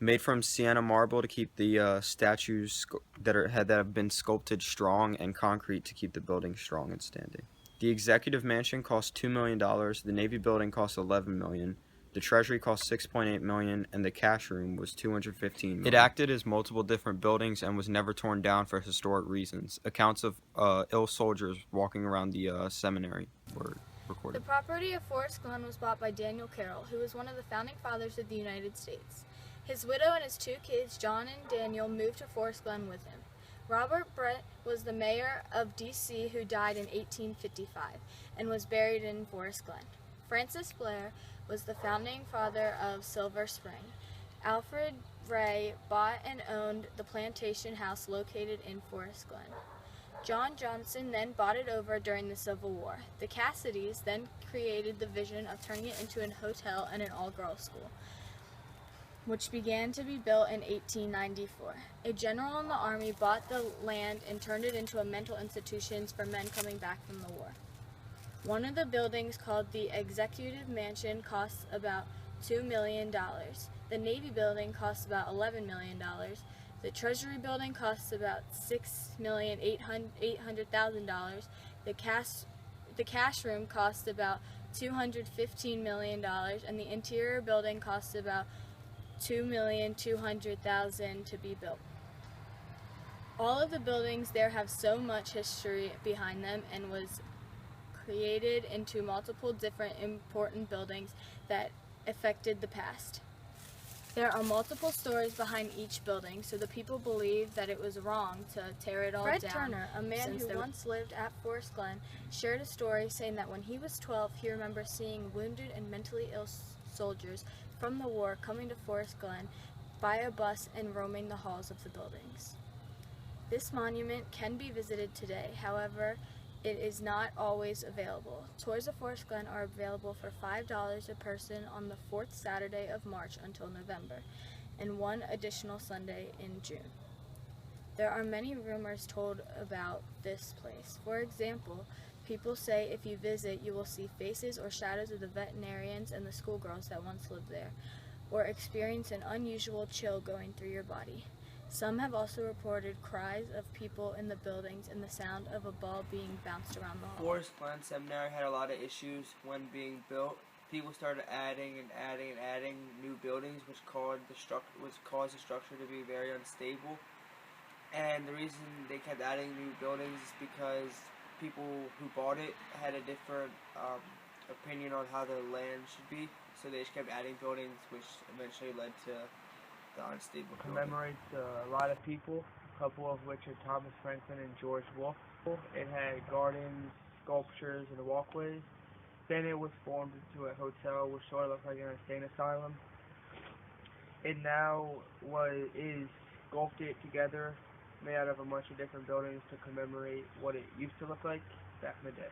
Made from Sienna marble to keep the statues that have been sculpted strong, and concrete to keep the building strong and standing. The executive mansion cost $2 million. The Navy building cost $11 million. The Treasury cost $6.8 million, and the cash room was $215 million. It acted as multiple different buildings and was never torn down for historic reasons. Accounts of ill soldiers walking around the seminary were recorded. The property of Forest Glen was bought by Daniel Carroll, who was one of the founding fathers of the United States. His widow and his two kids, John and Daniel, moved to Forest Glen with him. Robert Brett was the mayor of D.C. who died in 1855 and was buried in Forest Glen. Francis Blair was the founding father of Silver Spring. Alfred Ray bought and owned the plantation house located in Forest Glen. John Johnson then bought it over during the Civil War. The Cassidys then created the vision of turning it into a hotel and an all-girls school, which began to be built in 1894. A general in the Army bought the land and turned it into a mental institution for men coming back from the war. One of the buildings, called the Executive Mansion, costs about $2 million. The Navy building costs about $11 million. The Treasury building costs about $6,800,000. The cash room costs about $215 million, and the interior building costs about $2,200,000 to be built. All of the buildings there have so much history behind them and was created into multiple different important buildings that affected the past. There are multiple stories behind each building, so the people believe that it was wrong to tear it all down. Fred Turner, a man who once lived at Forest Glen, shared a story saying that when he was 12, he remembers seeing wounded and mentally ill soldiers from the war coming to Forest Glen by a bus and roaming the halls of the buildings. This monument can be visited today, however, it is not always available. Tours of Forest Glen are available for $5 a person on the 4th Saturday of March until November, and one additional Sunday in June. There are many rumors told about this place. For example, people say if you visit, you will see faces or shadows of the veterinarians and the schoolgirls that once lived there, or experience an unusual chill going through your body. Some have also reported cries of people in the buildings and the sound of a ball being bounced around the hall. Forest Glen Seminary had a lot of issues when being built. People started adding new buildings, which caused the structure to be very unstable. And the reason they kept adding new buildings is because people who bought it had a different opinion on how the land should be, so they just kept adding buildings, which eventually led to the unstable building. Commemorates a lot of people, a couple of which are Thomas Franklin and George Wolfe. It had gardens, sculptures, and walkways. Then it was formed into a hotel, which sort of looked like an insane asylum. It now is sculpted together, made out of a bunch of different buildings to commemorate what it used to look like back in the day.